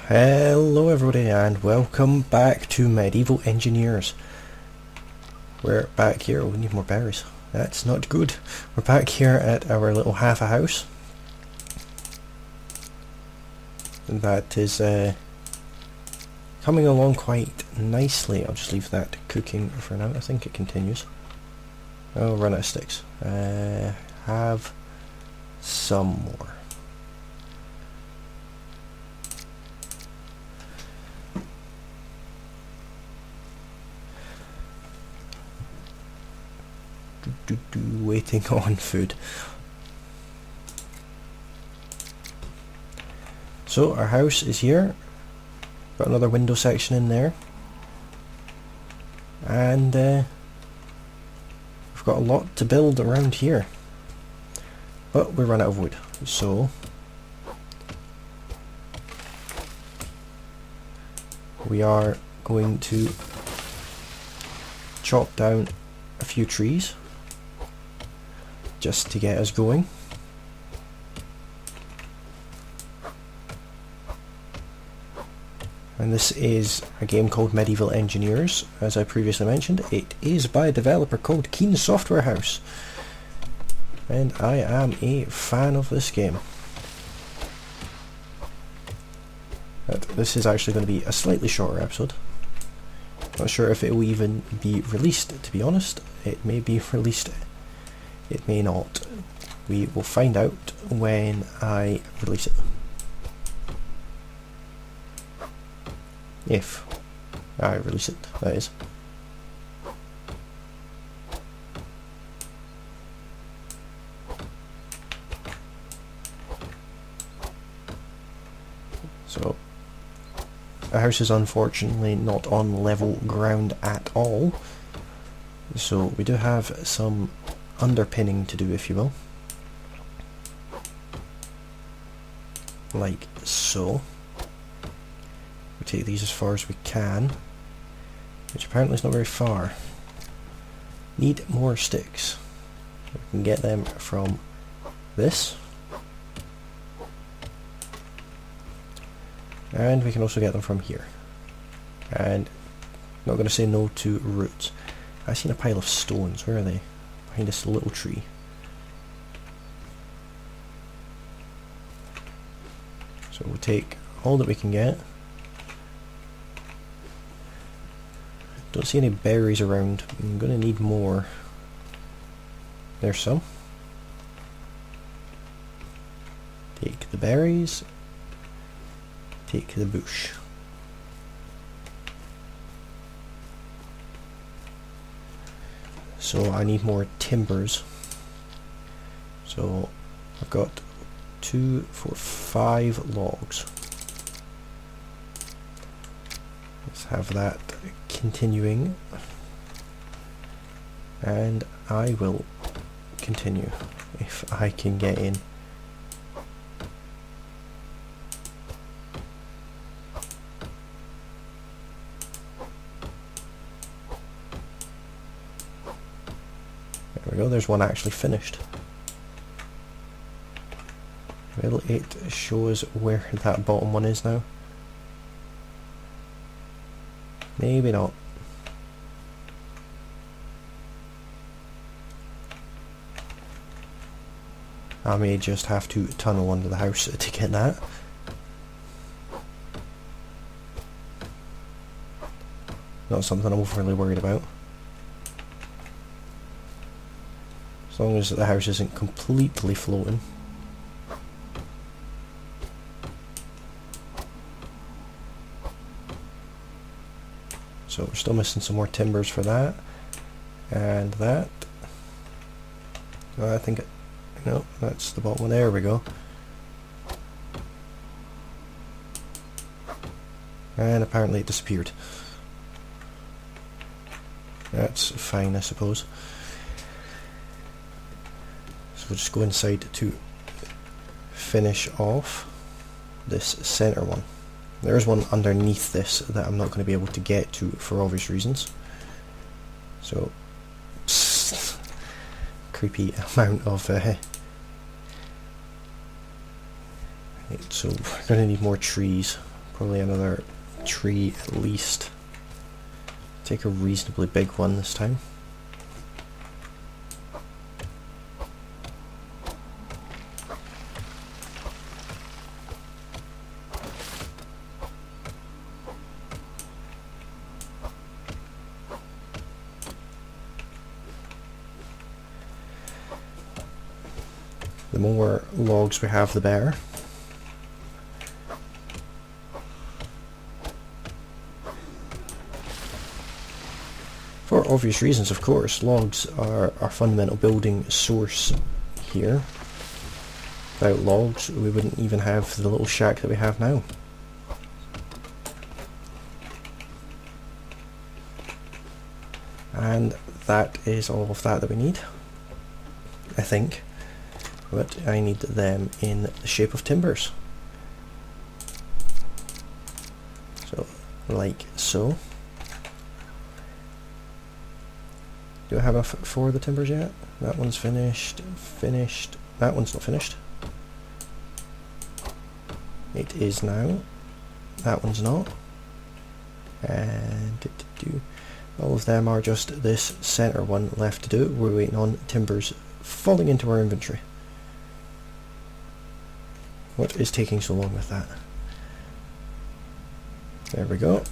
Hello everybody and welcome back to Medieval Engineers. We're back here. We need more berries. That's not good. We're back here at our little half a house. And that is coming along quite nicely. I'll just leave that cooking for now. I think it continues. Oh, run out of sticks. Have some more. Waiting on food. So our house is here. Got another window section in there, and we've got a lot to build around here, but we run out of wood, so we are going to chop down a few trees just to get us going. And this is a game called Medieval Engineers, as I previously mentioned. It is by a developer called Keen Software House, and I am a fan of this game. But this is actually going to be a slightly shorter episode. Not sure if it will even be released, to be honest. It may be released, it may not. We will find out when I release it. If I release it, that is. So, our house is unfortunately not on level ground at all. So we do have some underpinning to do, if you will. Like so. We take these as far as we can, which apparently is not very far. Need more sticks. We can get them from this. And we can also get them from here. And not going to say no to roots. I've seen a pile of stones. Where are they? Behind this little tree. So we'll take all that we can get. Don't see any berries around. I'm going to need more. There's some. Take the berries. Take the bush. So I need more timbers. So I've got 2, 4, 5 logs. Let's have that continuing, and I will continue if I can get in. There we go, there's one actually finished. Will it show us where that bottom one is now? Maybe not. I may just have to tunnel under the house to get that. Not something I'm overly worried about. As long as the house isn't completely floating. So we're still missing some more timbers for that. And that. I think no, that's the bottom one. There we go. And apparently it disappeared. That's fine, I suppose. So we'll just go inside to finish off this center one. There's one underneath this that I'm not going to be able to get to for obvious reasons. So, creepy amount of Right, so we're going to need more trees. Probably another tree at least. Take a reasonably big one this time. The more logs we have, the better. For obvious reasons, of course. Logs are our fundamental building source here. Without logs, we wouldn't even have the little shack that we have now. And that is all of that we need, I think. But I need them in the shape of timbers. So, like so. Do I have enough for the timbers yet? That one's finished. Finished. That one's not finished. It is now. That one's not. And all of them are just this center one left to do. We're waiting on timbers falling into our inventory. What is taking so long with that? There we go.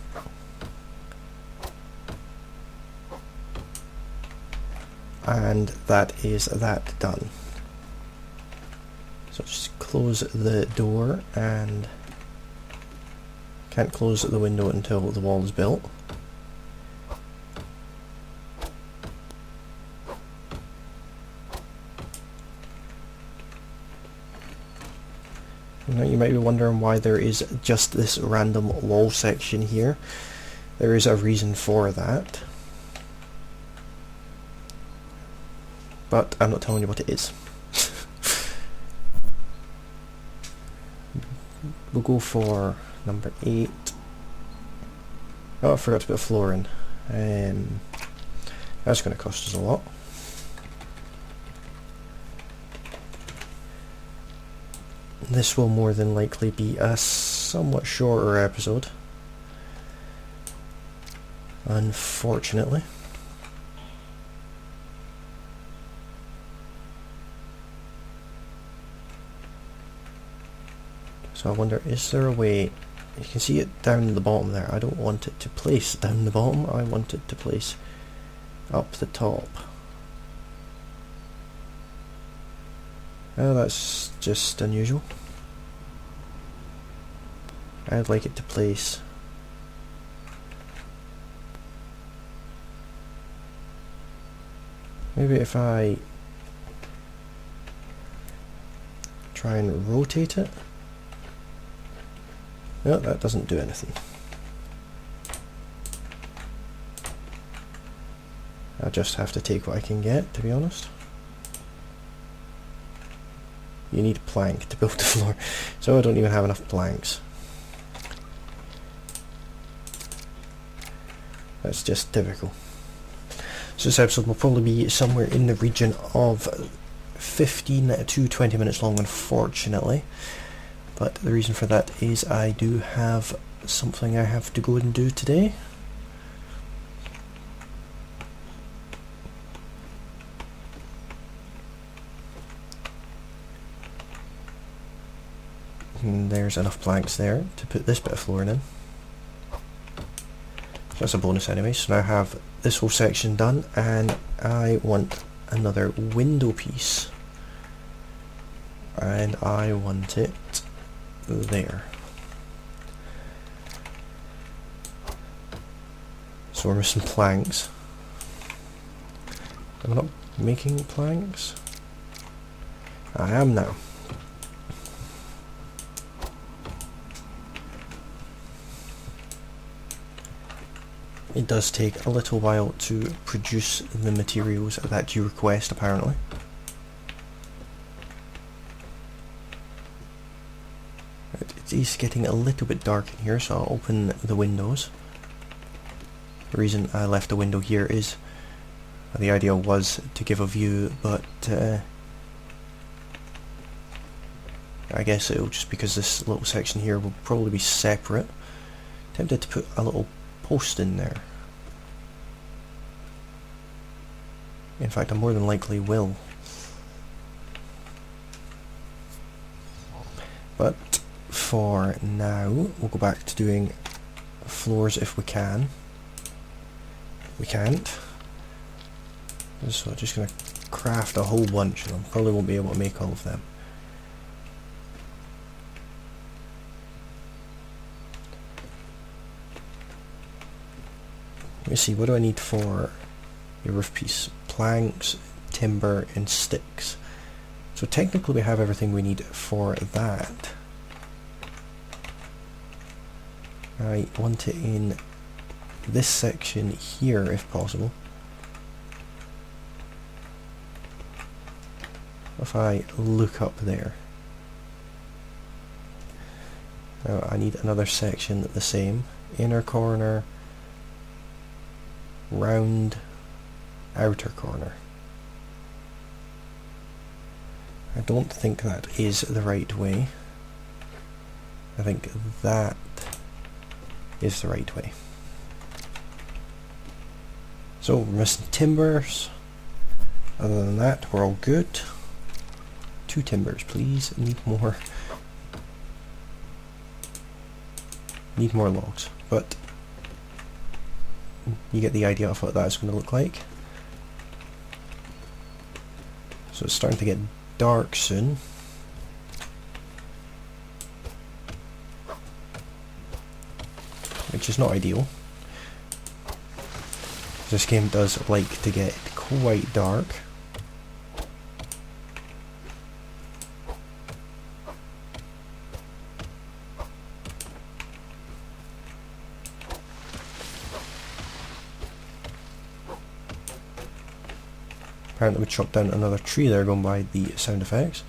And that is that done. So just close the door, and can't close the window until the wall is built. Now you might be wondering why there is just this random wall section here. There is a reason for that, but I'm not telling you what it is. We'll go for number 8. Oh, I forgot to put a floor in. That's going to cost us a lot. This will more than likely be a somewhat shorter episode, unfortunately. So I wonder, is there a way, you can see it down the bottom there, I don't want it to place down the bottom, I want it to place up the top. Oh, that's just unusual. I'd like it to place maybe if I try and rotate it. No, that doesn't do anything. I'll just have to take what I can get, to be honest. You need a plank to build the floor, so I don't even have enough planks. That's just typical. So this episode will probably be somewhere in the region of 15 to 20 minutes long, unfortunately. But the reason for that is I do have something I have to go and do today. And there's enough planks there to put this bit of flooring in. So that's a bonus anyway. So now I have this whole section done, and I want another window piece. And I want it there. So we're missing planks. Am I not making planks? I am now. It does take a little while to produce the materials that you request, apparently. It is getting a little bit dark in here, so I'll open the windows. The reason I left the window here is the idea was to give a view, but I guess it'll just because this little section here will probably be separate. Tempted to put a little post in there. In fact, I more than likely will. But for now, we'll go back to doing floors if we can. We can't. So I'm just going to craft a whole bunch of them. Probably won't be able to make all of them. Let me see, what do I need for a roof piece? Planks, timber, and sticks. So technically we have everything we need for that. I want it in this section here if possible. If I look up there. Now I need another section the same. Inner corner, round, outer corner. I don't think that is the right way. I think that is the right way. So we're missing timbers. Other than that, we're all good. 2 timbers, please. Need more. Need more logs, but you get the idea of what that's going to look like. So it's starting to get dark soon. Which is not ideal. This game does like to get quite dark. Apparently we chopped down another tree there going by the sound effects.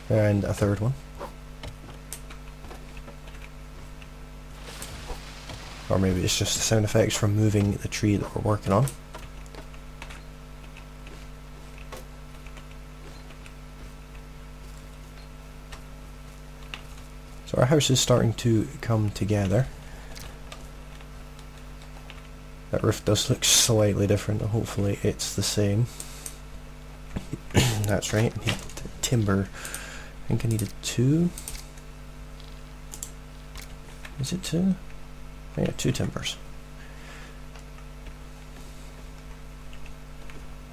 And a third one. Or maybe it's just the sound effects from moving the tree that we're working on. So our house is starting to come together. That roof does look slightly different, hopefully it's the same. That's right, I need timber. I think I needed 2. Is it 2? Yeah, 2 timbers.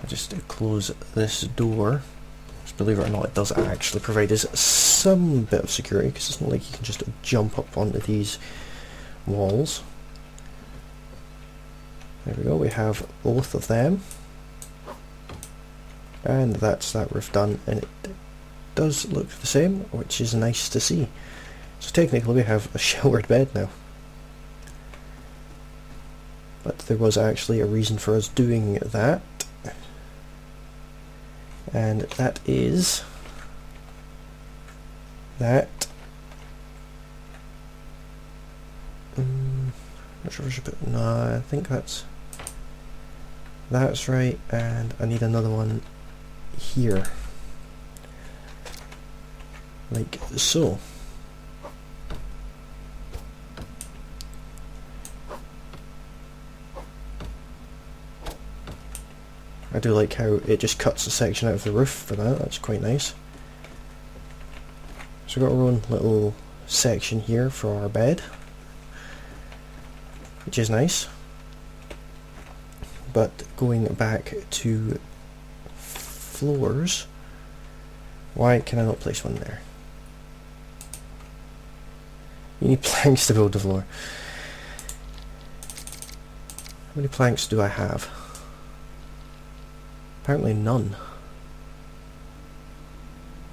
I just close this door. Just believe it or not, it does actually provide us some bit of security, because it's not like you can just jump up onto these walls. There we go, we have both of them. And that's that roof done, and it does look the same, which is nice to see. So technically we have a showered bed now. But there was actually a reason for us doing that. And that is that not sure if I should put, no, I think that's right, and I need another one here, like so. I do like how it just cuts a section out of the roof for that, that's quite nice. So we've got our own little section here for our bed, which is nice. But going back to floors, why can I not place one there? You need planks to build the floor. How many planks do I have? Apparently none.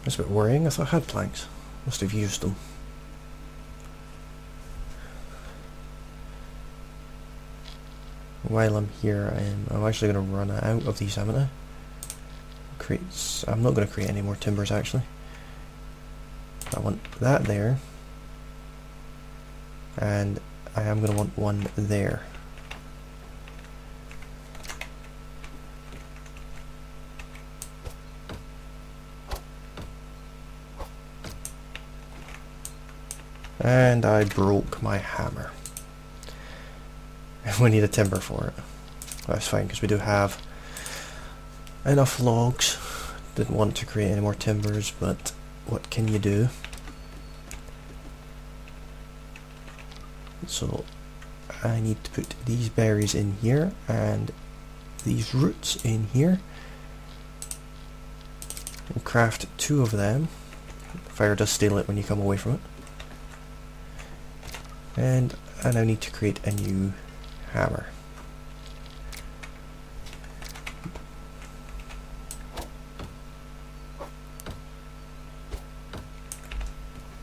That's a bit worrying. I thought I had planks. Must have used them. While I'm here, I'm actually going to run out of these, haven't I? I'm not going to create any more timbers actually. I want that there. And I am going to want one there. And I broke my hammer. We need a timber for it. That's fine, because we do have enough logs. Didn't want to create any more timbers, but what can you do? So I need to put these berries in here and these roots in here. And craft 2 of them. Fire does steal it when you come away from it. And I now need to create a new hammer.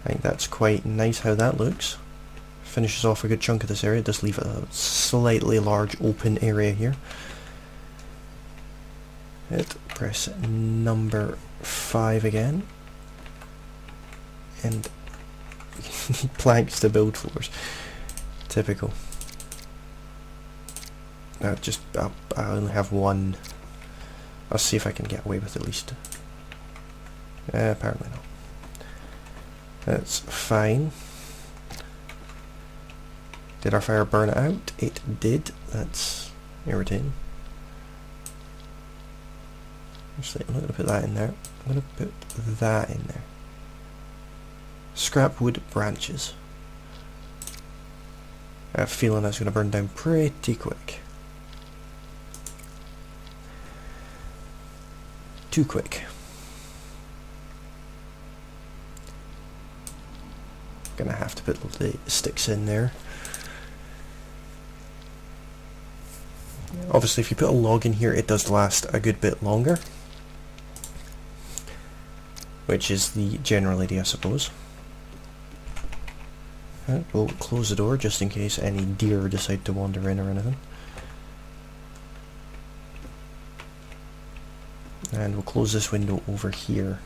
I think that's quite nice how that looks. Finishes off a good chunk of this area. Does leave a slightly large open area here. Press number 5 again. And planks to build floors. Typical. I only have one. I'll see if I can get away with at least. Apparently not. That's fine. Did our fire burn out? It did. That's irritating. Actually, I'm not going to put that in there. I'm going to put that in there. Scrap wood branches. I have a feeling that's going to burn down pretty quick. Too quick. Gonna have to put the sticks in there. Obviously, if you put a log in here, it does last a good bit longer, which is the general idea, I suppose. We'll close the door just in case any deer decide to wander in or anything. And we'll close this window over here.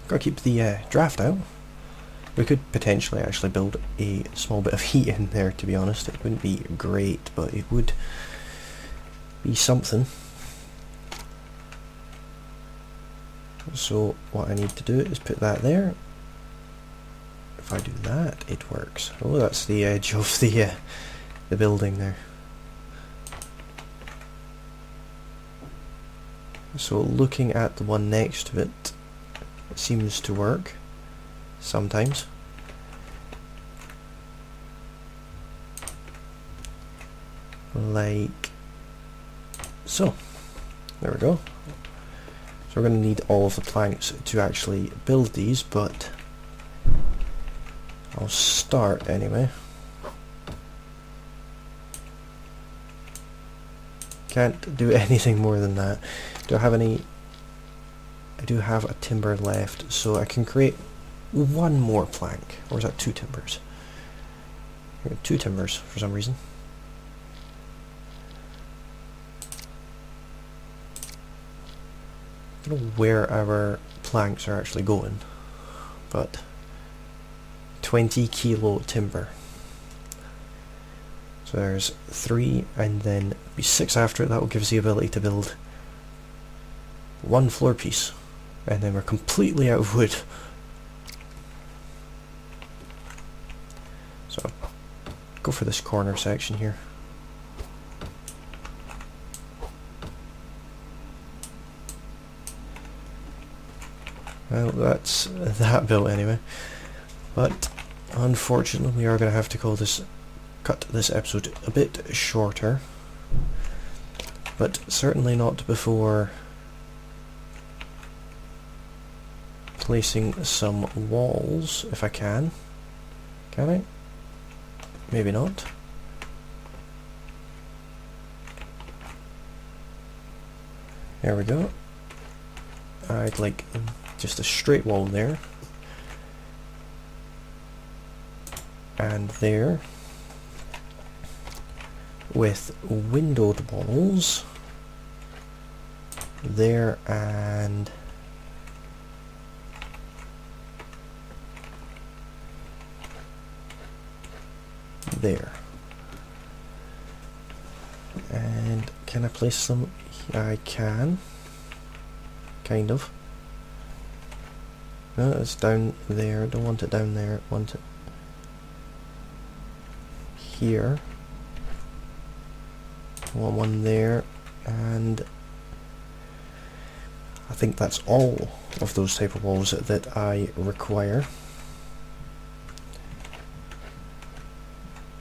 Gotta keep the draft out. We could potentially actually build a small bit of heat in there, to be honest. It wouldn't be great, but it would be something. So what I need to do is put that there. If I do that, it works. Oh, that's the edge of the building there. So looking at the one next to it, it seems to work sometimes. Like so. There we go. So we're going to need all of the planks to actually build these, but I'll start anyway. Can't do anything more than that. Do I have any? I do have a timber left, so I can create one more plank. Or is that 2 timbers? I got 2 timbers for some reason. I don't know where our planks are actually going, but 20 kilo timber. So there's 3, and then be 6 after it. That will give us the ability to build 1 floor piece, and then we're completely out of wood. So go for this corner section here. Well, that's that built anyway. But unfortunately, we are going to have to cut this episode a bit shorter. But certainly not before placing some walls, if I can. Can I? Maybe not. There we go. I'd like just a straight wall there. And there. With windowed walls. There and there. And can I place some? I can. Kind of. No, it's down there. Don't want it down there. Want it here. Want one there, and I think that's all of those type of walls that I require.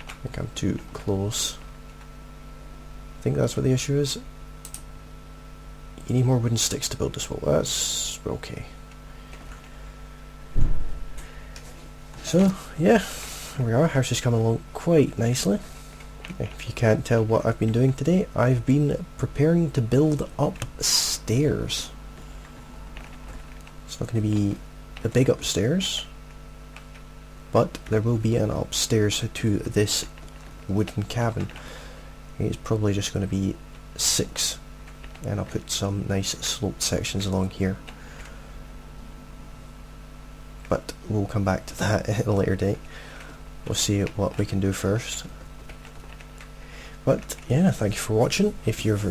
I think I'm too close. I think that's what the issue is. You need more wooden sticks to build this wall. That's okay. So yeah, here we are. House is coming along quite nicely. If you can't tell what I've been doing today, I've been preparing to build upstairs. It's not going to be a big upstairs, but there will be an upstairs to this wooden cabin. It's probably just going to be 6, and I'll put some nice sloped sections along here. But we'll come back to that at a later date. We'll see what we can do first. But yeah, thank you for watching. If you've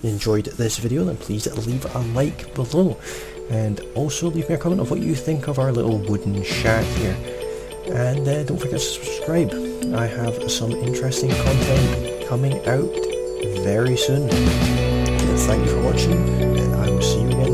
enjoyed this video, then please leave a like below, and also leave me a comment of what you think of our little wooden shack here. And don't forget to subscribe. I have some interesting content coming out very soon. And thank you for watching, and I will see you again